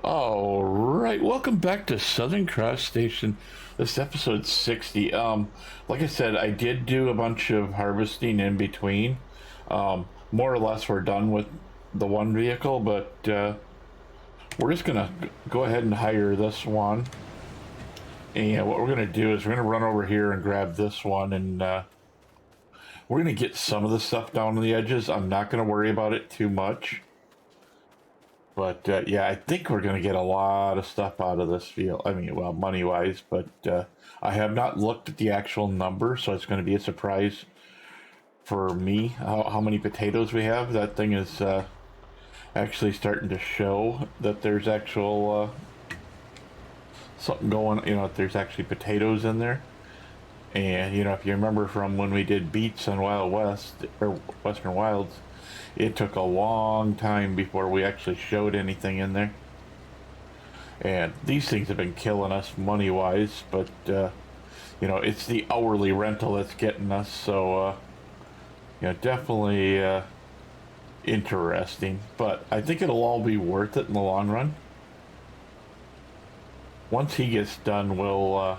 All right, welcome back to Southern Cross Station. This is episode 60. Like I said, I did do a bunch of harvesting in between. More or less, we're done with the one vehicle, but we're just gonna go ahead and hire this one. And what we're gonna do is we're gonna run over here and grab this one, and we're gonna get some of the stuff down on the edges. I'm not gonna worry about it too much. But yeah, I think we're going to get a lot of stuff out of this field. I mean, well, money wise, but I have not looked at the actual number, so it's going to be a surprise for me how many potatoes we have. That thing is actually starting to show that there's actual something going, there's actually potatoes in there. And, if you remember from when we did beets on Wild West, or Western Wilds, it took a long time before we actually showed anything in there. And these things have been killing us money-wise, but, it's the hourly rental that's getting us, so, definitely interesting. But I think it'll all be worth it in the long run. Once he gets done, we'll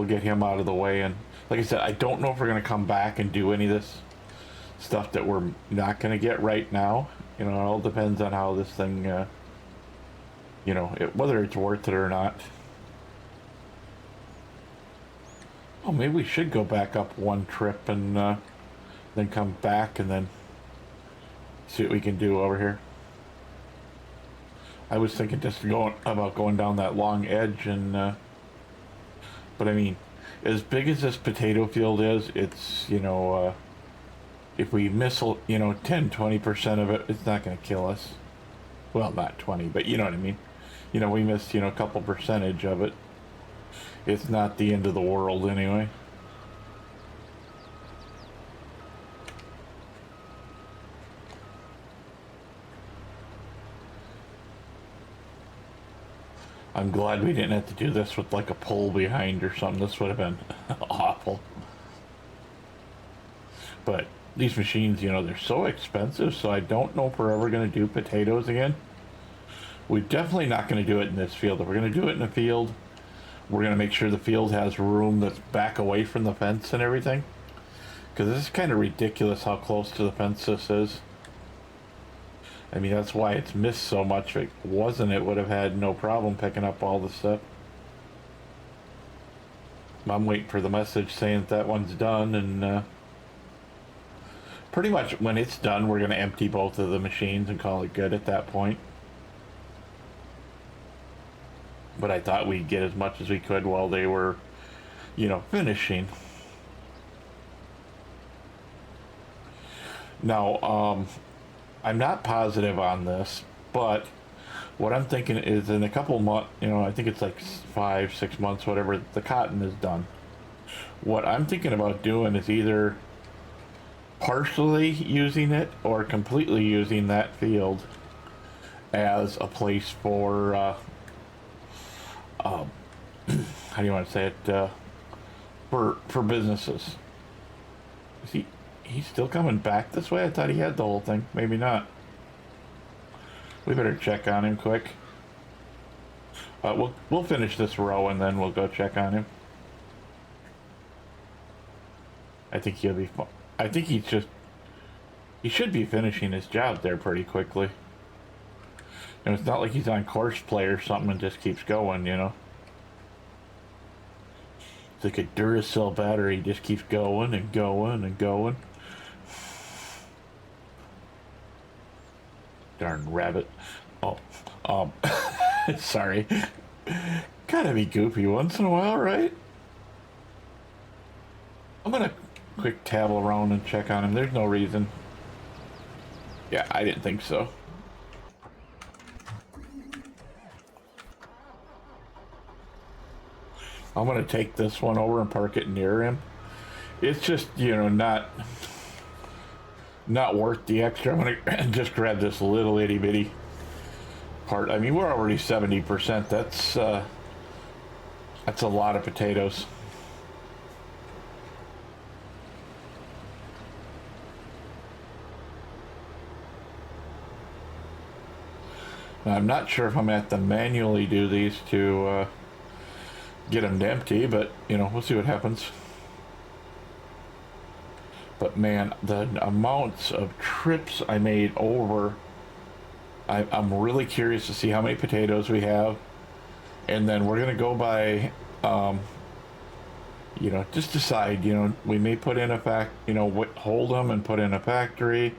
get him out of the way. And like I said, I don't know if we're going to come back and do any of this stuff that we're not going to get right now. It all depends on how this thing, whether it's worth it or not. Oh, maybe we should go back up one trip and then come back and then see what we can do over here. I was thinking just about going down that long edge and, but I mean, as big as this potato field is, it's, if we miss, 10-20% of it, it's not going to kill us. Well, not 20, but you know what I mean. We missed, a couple percentage of it. It's not the end of the world anyway. I'm glad we didn't have to do this with like a pole behind or something. This would have been awful. But these machines, they're so expensive, so I don't know if we're ever going to do potatoes again. We're definitely not going to do it in this field. If we're going to do it in a field, we're going to make sure the field has room that's back away from the fence and everything. Because this is kind of ridiculous how close to the fence this is. I mean, that's why it's missed so much. If it wasn't, it would have had no problem picking up all the stuff. I'm waiting for the message saying that one's done, and pretty much when it's done, we're going to empty both of the machines and call it good at that point. But I thought we'd get as much as we could while they were, finishing. Now, I'm not positive on this, but what I'm thinking is in a couple months, I think it's like 5-6 months, whatever, the cotton is done. What I'm thinking about doing is either partially using it or completely using that field as a place for how do you want to say it, for businesses. Is he's still coming back this way? I thought he had the whole thing. Maybe not. We better check on him quick. We'll finish this row and then we'll go check on him. I think he'll be fine. I think he should be finishing his job there pretty quickly. And it's not like he's on course play or something and just keeps going, It's like a Duracell battery, just keeps going and going and going. Darn rabbit. Oh, sorry. Gotta be goofy once in a while, right? I'm gonna quick tabble around and check on him. There's no reason. Yeah, I didn't think so. I'm gonna take this one over and park it near him. It's just, not worth the extra. I'm gonna just grab this little itty bitty part. I mean, we're already 70%. That's a lot of potatoes. I'm not sure if I'm going to have to manually do these to get them to empty, but, you know, we'll see what happens. But man, the amounts of trips I made over, I'm really curious to see how many potatoes we have. And then we're going to go by, you know, just decide, you know, we may put in hold them and put in a factory.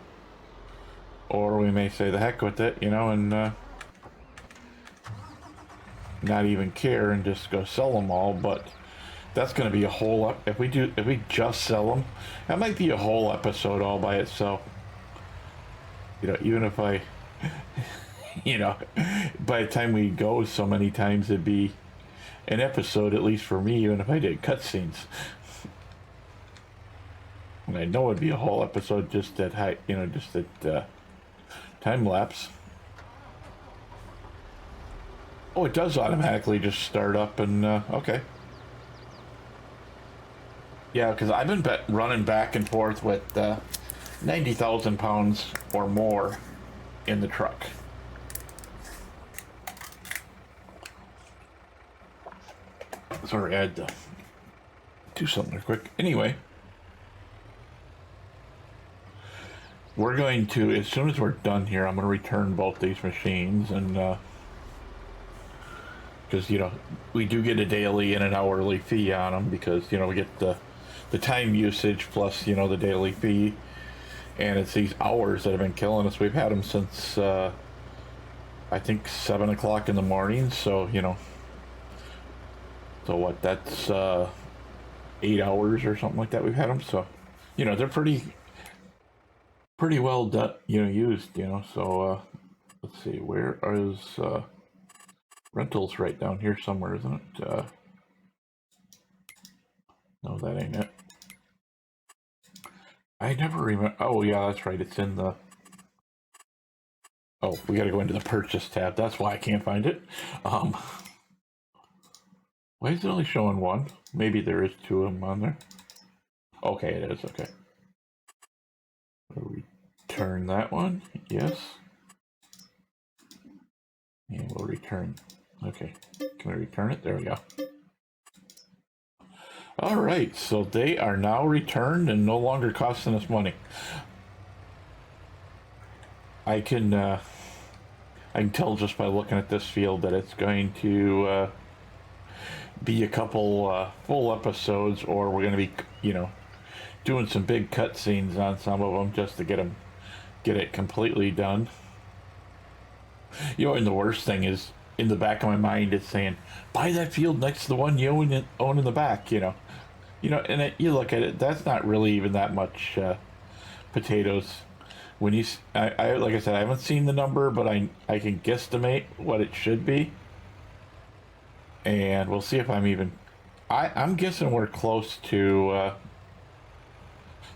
Or we may say the heck with it, you know, and not even care and just go sell them all. But that's going to be a whole if we just sell them, that might be a whole episode all by itself. You know, even if I, you know, by the time we go so many times, it'd be an episode, at least for me, even if I did cutscenes. And I know it'd be a whole episode just at high, you know, just at time lapse. Oh, it does automatically just start up and okay. Yeah, because I've been running back and forth with 90,000 pounds or more in the truck. Sorry, I had to do something quick. Anyway, we're going to, as soon as we're done here, I'm going to return both these machines, and because, you know, we do get a daily and an hourly fee on them, because, you know, we get the time usage plus, you know, the daily fee, and it's these hours that have been killing us. We've had them since I think 7 o'clock in the morning, so, you know, so what, that's 8 hours or something like that we've had them. So, you know, they're pretty well done, you know, used, you know. So let's see, where is rentals? Right down here somewhere, isn't it? No, that ain't it. I never remember. Oh yeah, that's right, it's in the, oh, we got to go into the purchase tab. That's why I can't find it. Why is it only showing one? Maybe there is 2 of them on there. Okay, it is. Okay. Return that one. Yes. And we'll return. Okay. Can we return it? There we go. All right. So they are now returned and no longer costing us money. I can tell just by looking at this field that it's going to be a couple full episodes, or we're going to be, you know, doing some big cutscenes on some of them just to get it completely done. You know, and the worst thing is, in the back of my mind, it's saying, buy that field next to the one you own in the back, you know. And you look at it, that's not really even that much potatoes. When you, I like I said, I haven't seen the number, but I can guesstimate what it should be. And we'll see if I'm even, I'm guessing we're close to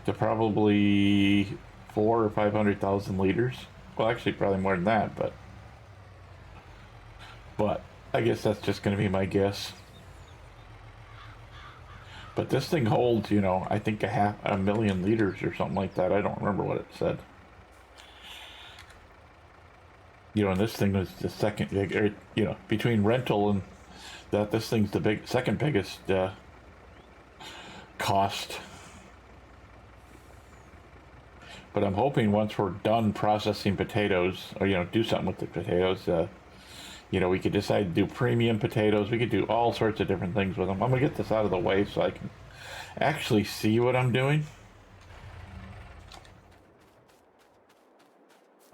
probably 400,000 or 500,000 liters. Well, actually, probably more than that, but I guess that's just going to be my guess. But this thing holds, you know, I think 500,000 liters or something like that. I don't remember what it said. You know, and this thing was the second, you know, between rental and that, this thing's the second biggest cost. But I'm hoping once we're done processing potatoes, or, you know, do something with the potatoes, you know, we could decide to do premium potatoes. We could do all sorts of different things with them. I'm going to get this out of the way so I can actually see what I'm doing.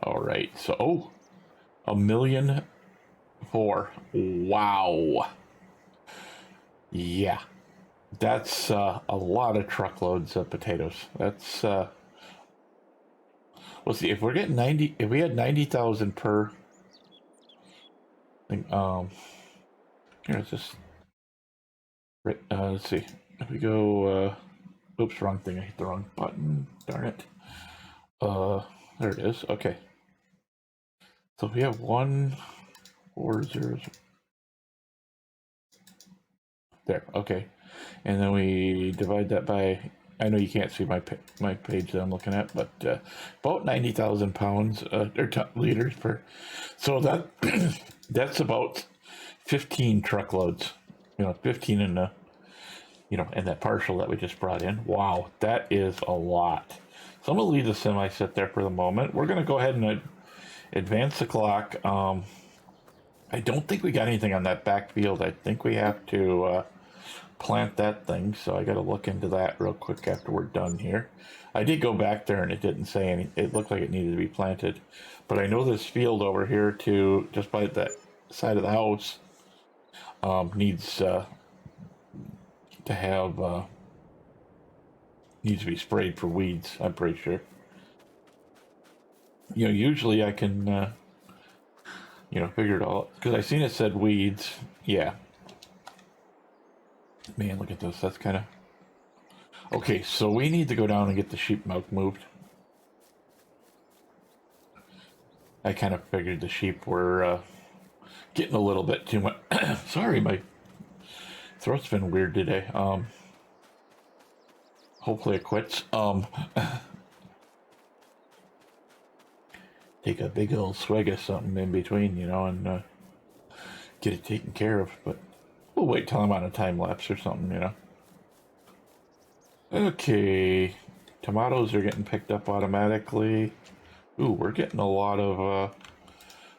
All right. So, oh, 1,000,004. Wow. Yeah. That's a lot of truckloads of potatoes. That's, we'll see. If we're getting 90, if we had 90,000 per, here's this. Let's see. If we go, oops, wrong thing. I hit the wrong button. Darn it. There it is. Okay. So we have 1 4 0. There. Okay. And then we divide that by I know you can't see my page that I'm looking at, but about 90,000 pounds or liters per. So that that's about 15 truckloads. 15 in the and that partial that we just brought in. Wow, that is a lot. So I'm gonna leave the semi sit there for the moment. We're gonna go ahead and advance the clock. I don't think we got anything on that back field. I think we have to plant that thing, so I got to look into that real quick after we're done here. I did go back there and it didn't say any. It looked like it needed to be planted, but I know this field over here to just by that side of the house needs to have needs to be sprayed for weeds. I'm pretty sure. Usually I can figure it all because I seen it said weeds. Yeah. Man, look at this. That's kind of okay. So we need to go down and get the sheep milk moved. I kind of figured the sheep were getting a little bit too much. Sorry, my throat's been weird today. Hopefully it quits. Take a big old swig of something in between, and get it taken care of. But we'll wait till I'm on a time lapse or something. Okay, tomatoes are getting picked up automatically. Ooh, we're getting a lot of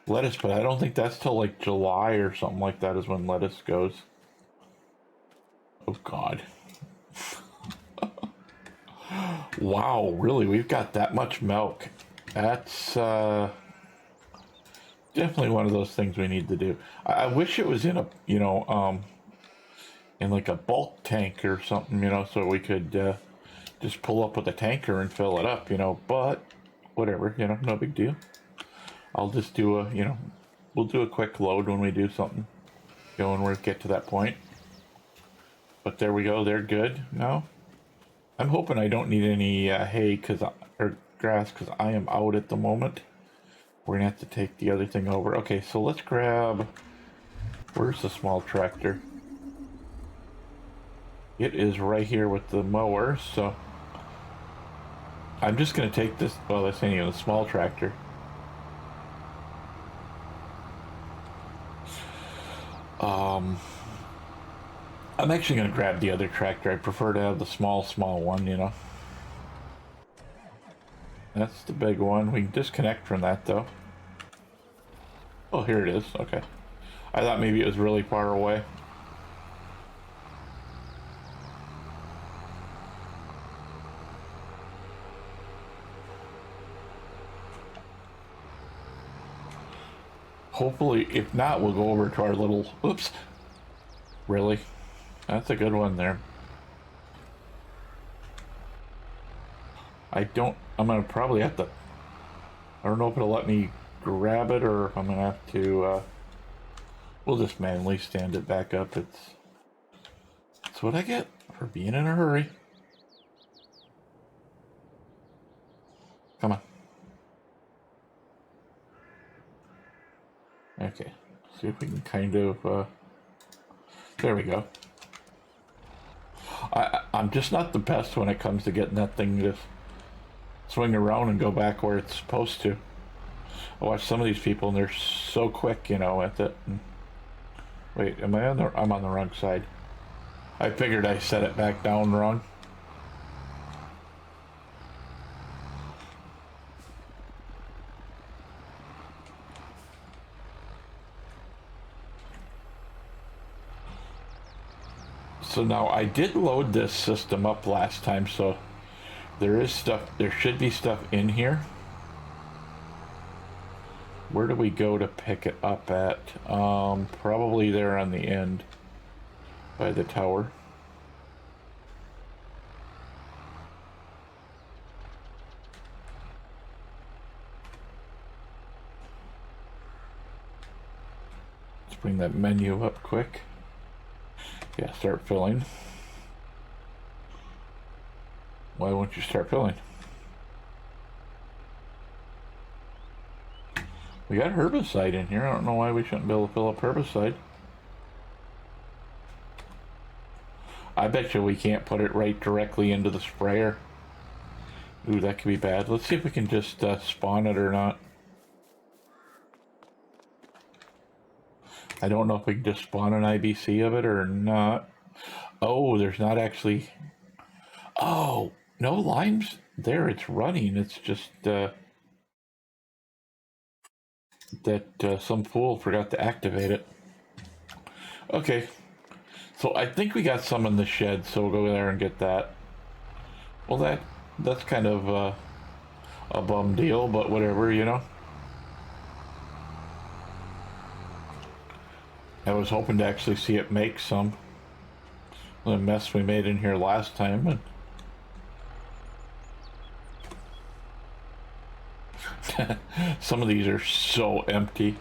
lettuce, but I don't think that's till like July or something like that is when lettuce goes. Oh God. Wow, really? We've got that much milk. That's definitely one of those things we need to do. I wish it was in a, in like a bulk tank or something, so we could just pull up with a tanker and fill it up, but whatever, no big deal. I'll just do we'll do a quick load when we do something, when we get to that point. But there we go, they're good now. I'm hoping I don't need any hay or grass because I am out at the moment. We're gonna have to take the other thing over. Okay, so let's grab, where's the small tractor? It is right here with the mower, so I'm just gonna take this, well, this ain't even a small tractor. I'm actually gonna grab the other tractor. I prefer to have the small one, That's the big one. We can disconnect from that though. Oh, here it is. Okay. I thought maybe it was really far away. Hopefully, if not, we'll go over to our little, oops. Really? That's a good one there. I'm gonna probably have to, I don't know if it'll let me grab it or if I'm gonna have to, we'll just manually stand it back up. That's what I get for being in a hurry. Come on. Okay, see if we can kind of, there we go. I'm just not the best when it comes to getting that thing to swing around and go back where it's supposed to. I watch some of these people and they're so quick, with it. And wait, I'm on the wrong side. I figured I set it back down wrong. So now I did load this system up last time, so there should be stuff in here. Where do we go to pick it up at? Probably there on the end by the tower. Let's bring that menu up quick. Yeah, start filling. Why won't you start filling? We got herbicide in here. I don't know why we shouldn't be able to fill up herbicide. I bet you we can't put it right directly into the sprayer. Ooh, that could be bad. Let's see if we can just spawn it or not. I don't know if we can just spawn an IBC of it or not. Oh, there's not actually... Oh, no limes there. It's running. It's just that some fool forgot to activate it. Okay, so I think we got some in the shed, so we'll go there and get that. Well, that's kind of a bum deal, but whatever, you know. I was hoping to actually see it make some. The mess we made in here last time. And some of these are so empty.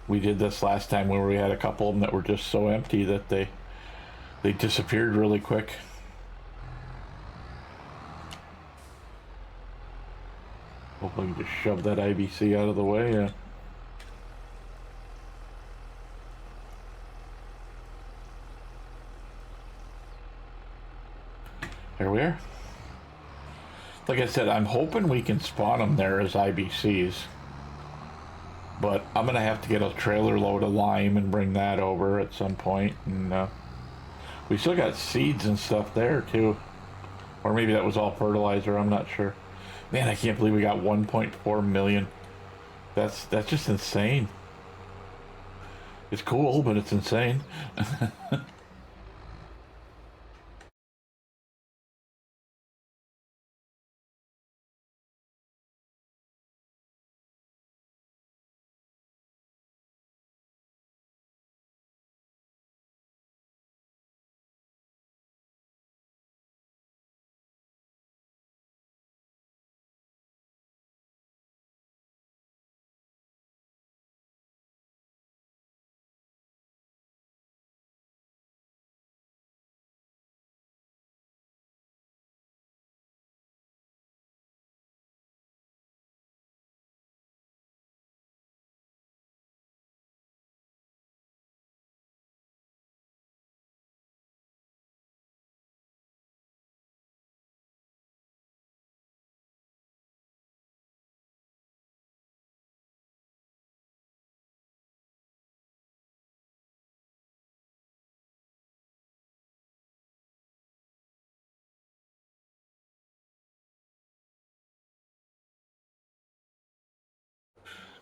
We did this last time where we had a couple of them that were just so empty that they disappeared really quick. Hopefully we can just shove that IBC out of the way. Yeah. There we are. Like I said, I'm hoping we can spawn them there as IBCs. But I'm going to have to get a trailer load of lime and bring that over at some point. And we still got seeds and stuff there too. Or maybe that was all fertilizer, I'm not sure. Man, I can't believe we got 1.4 million. That's just insane. It's cool, but it's insane.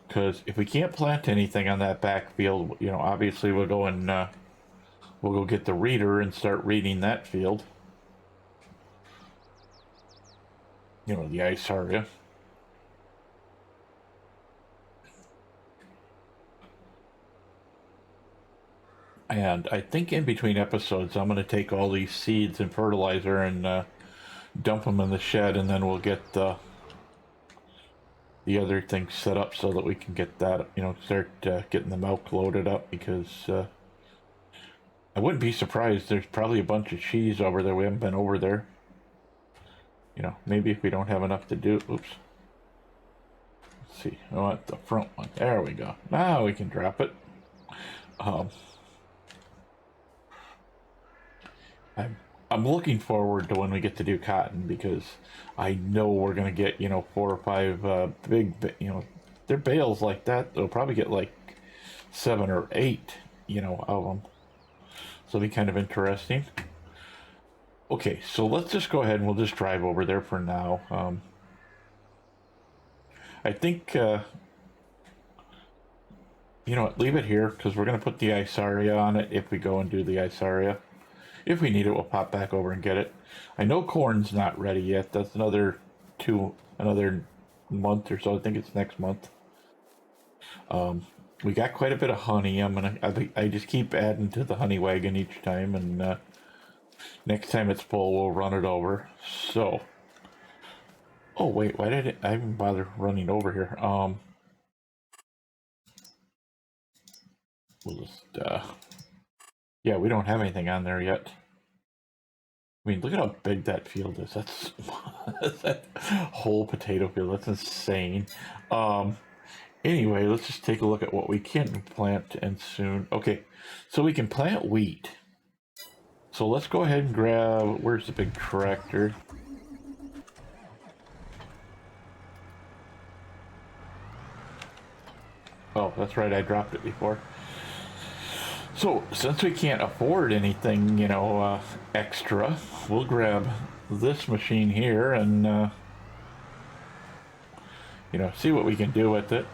Because if we can't plant anything on that backfield, you know, obviously we'll go and we'll go get the reader and start reading that field. You know, the ice area. And I think in between episodes, I'm going to take all these seeds and fertilizer and dump them in the shed, and then we'll get the other things set up so that we can get that, you know, start getting the milk loaded up, because I wouldn't be surprised. There's probably a bunch of cheese over there. We haven't been over there. You know, maybe if we don't have enough to do. Oops. Let's see. I want the front one. There we go. Now we can drop it. I'm looking forward to when we get to do cotton, because I know we're gonna get, you know, 4 or 5 big, you know, they're bales like that. They'll probably get like 7 or 8, you know, of them. So it'll be kind of interesting. Okay, so let's just go ahead and we'll just drive over there for now. I think, you know what, leave it here, because we're going to put the Isaria on it if we go and do the Isaria. If we need it, we'll pop back over and get it. I know corn's not ready yet. That's another month or so. I think it's next month. We got quite a bit of honey. I just keep adding to the honey wagon each time, and next time it's full, we'll run it over. So, oh wait, why did I even bother running over here? We'll just yeah, we don't have anything on there yet. I mean, look at how big that field is. That's that whole potato field. That's insane. Anyway, let's just take a look at what we can plant and soon. Okay, so we can plant wheat. So let's go ahead and grab, where's the big tractor? Oh, that's right, I dropped it before. So, since we can't afford anything, extra, we'll grab this machine here and, see what we can do with it.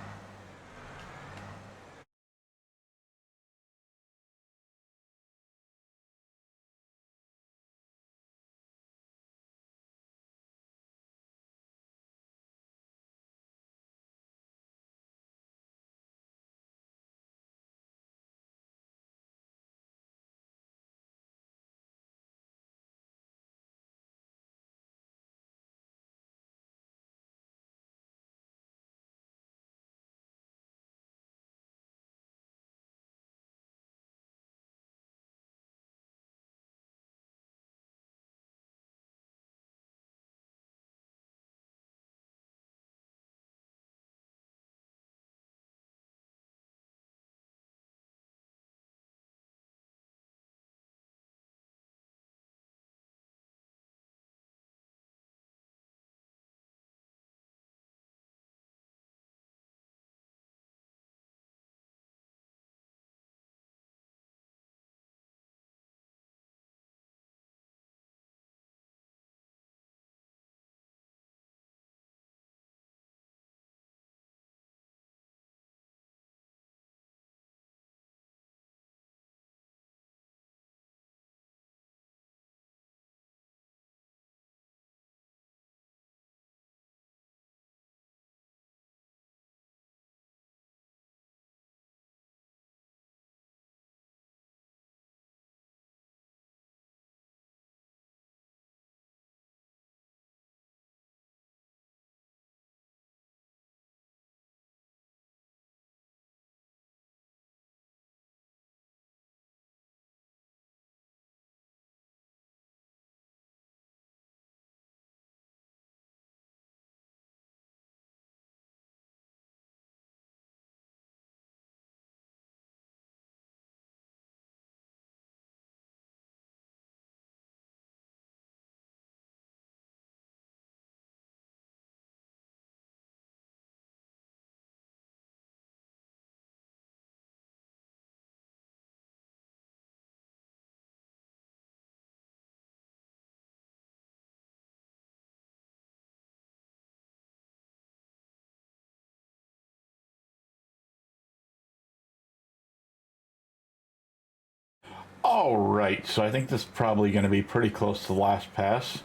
All right, so I think this is probably going to be pretty close to the last pass.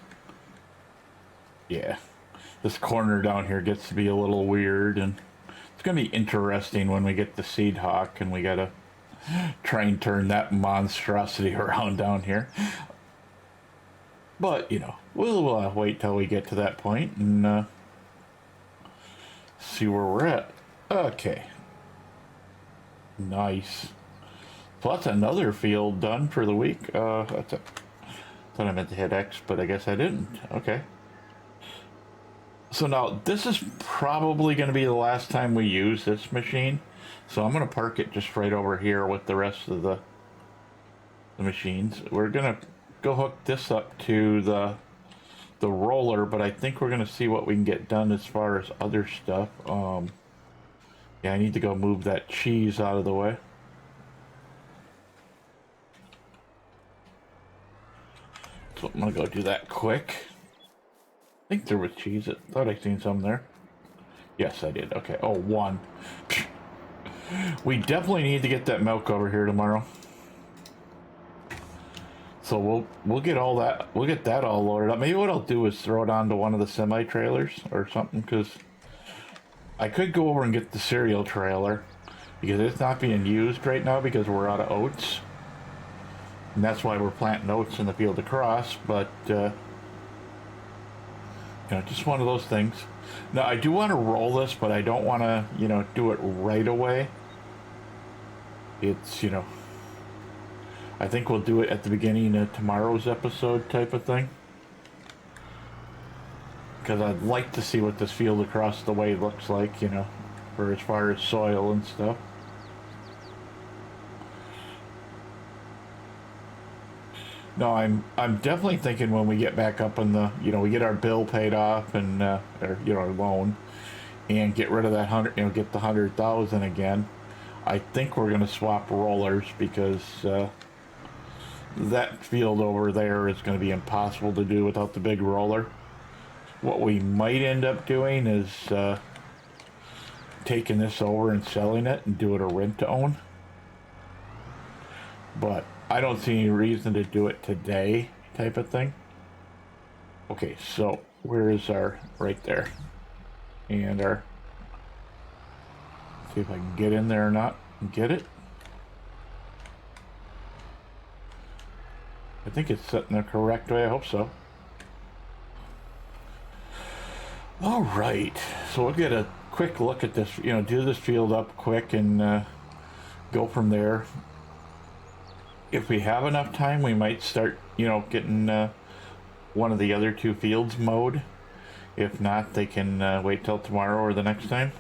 Yeah, this corner down here gets to be a little weird, and it's going to be interesting when we get the Seed Hawk and we got to try and turn that monstrosity around down here. But, we'll wait till we get to that point and see where we're at. Okay. Nice. So that's another field done for the week. Thought I meant to hit X, but I guess I didn't. Okay. So now, this is probably going to be the last time we use this machine. So I'm going to park it just right over here with the rest of the machines. We're going to go hook this up to the roller, but I think we're going to see what we can get done as far as other stuff. Yeah, I need to go move that cheese out of the way. So I'm going to go do that quick. I think there was cheese. I thought I seen some there. Yes, I did. Okay. Oh, one. We definitely need to get that milk over here tomorrow. So we'll get all that. We'll get that all loaded up. Maybe what I'll do is throw it onto one of the semi trailers or something, because I could go over and get the cereal trailer because it's not being used right now because we're out of oats, and that's why we're planting oats in the field across. But just one of those things. Now I do want to roll this, but I don't want to do it right away. It's I think we'll do it at the beginning of tomorrow's episode type of thing. Because I'd like to see what this field across the way looks like, for as far as soil and stuff. No, I'm definitely thinking when we get back up in the, we get our bill paid off and or our loan, and get rid of that hundred, get the 100,000 again. I think we're gonna swap rollers because that field over there is going to be impossible to do without the big roller. What we might end up doing is taking this over and selling it and do it a rent to own. But I don't see any reason to do it today type of thing. Okay, so where is our, right there. And our, see if I can get in there or not and get it. I think it's set in the correct way, I hope so. All right, so we'll get a quick look at this, do this field up quick and go from there. If we have enough time, we might start, getting one of the other two fields mowed. If not, they can wait till tomorrow or the next time.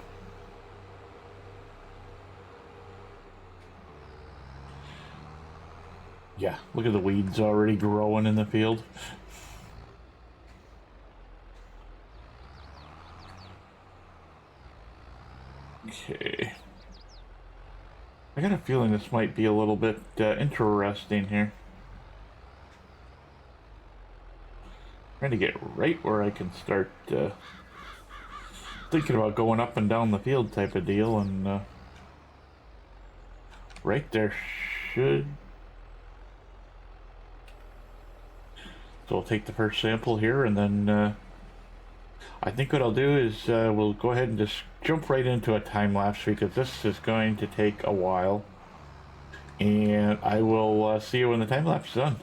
Yeah, look at the weeds already growing in the field. Okay. I got a feeling this might be a little bit interesting here. Trying to get right where I can start thinking about going up and down the field type of deal, and right there should. So I'll take the first sample here, and then I think what I'll do is we'll go ahead and just jump right into a time lapse because this is going to take a while, and I will see you when the time lapse is done.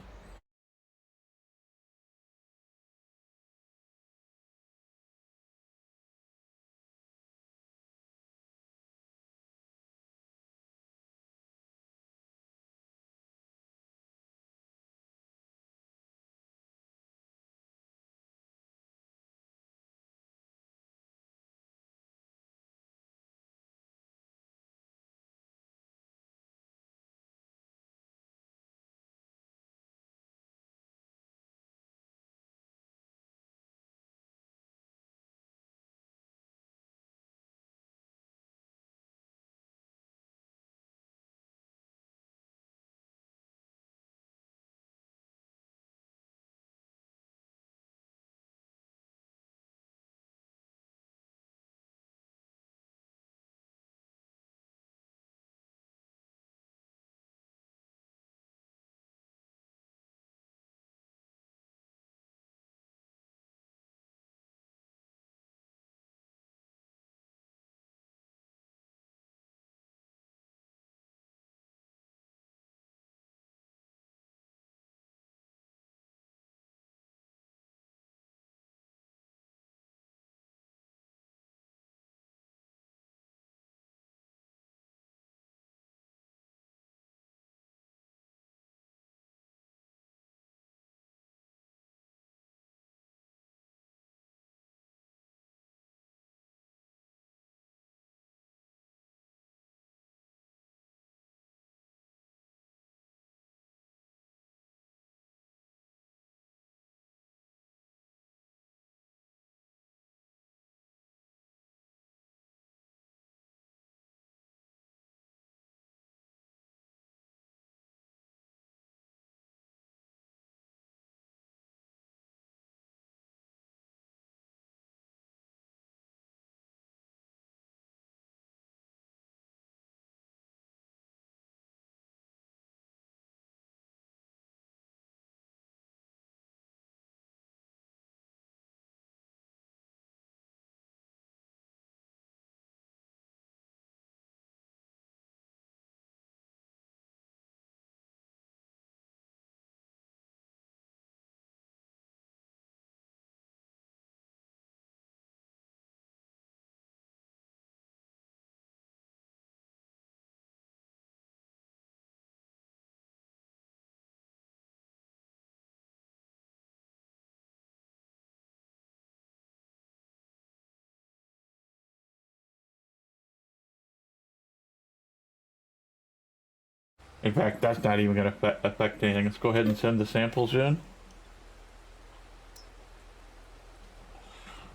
In fact, that's not even going to affect anything. Let's go ahead and send the samples in.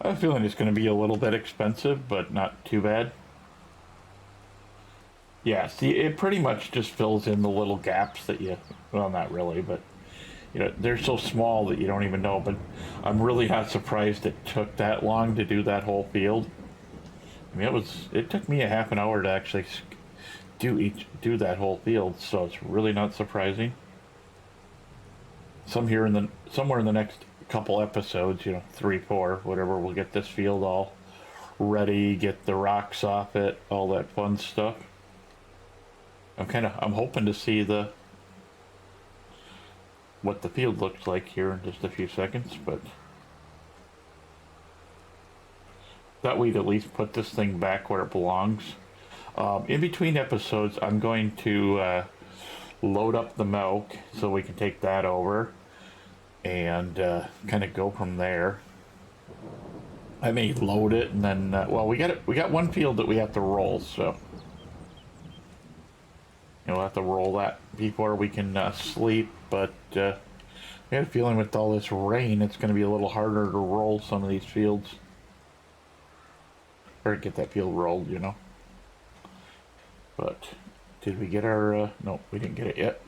I have a feeling it's going to be a little bit expensive, but not too bad. Yeah, see, it pretty much just fills in the little gaps that you, well, not really, but, you know, they're so small that you don't even know. But I'm really not surprised it took that long to do that whole field. I mean, it took me a half an hour to actually do that whole field, so it's really not surprising. Somewhere in the next couple episodes, you know, 3, 4, whatever, we'll get this field all ready, get the rocks off it, all that fun stuff. I'm hoping to see what the field looks like here in just a few seconds, but that we'd at least put this thing back where it belongs. In between episodes, I'm going to load up the milk so we can take that over and kind of go from there. I may load it and then, well, we got one field that we have to roll, so we'll have to roll that before we can sleep, but I had a feeling with all this rain it's going to be a little harder to roll some of these fields. Or get that field rolled, you know. But did we get our, no, we didn't get it yet.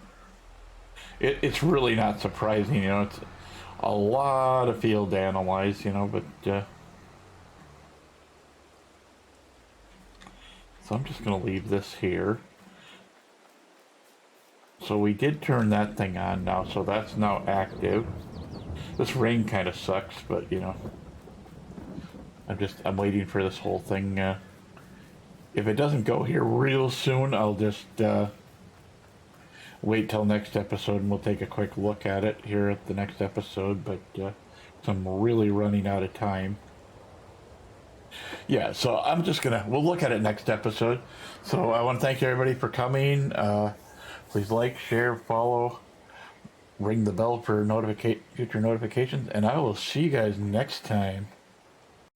It's really not surprising, you know, it's a lot of field to analyze, you know, but so I'm just going to leave this here. So we did turn that thing on now, so that's now active. This rain kind of sucks, but you know, I'm waiting for this whole thing. If it doesn't go here real soon, I'll just wait till next episode and we'll take a quick look at it here at the next episode, but I'm really running out of time. Yeah, so we'll look at it next episode. So I want to thank everybody for coming. Please like, share, follow, ring the bell for future notifications, and I will see you guys next time.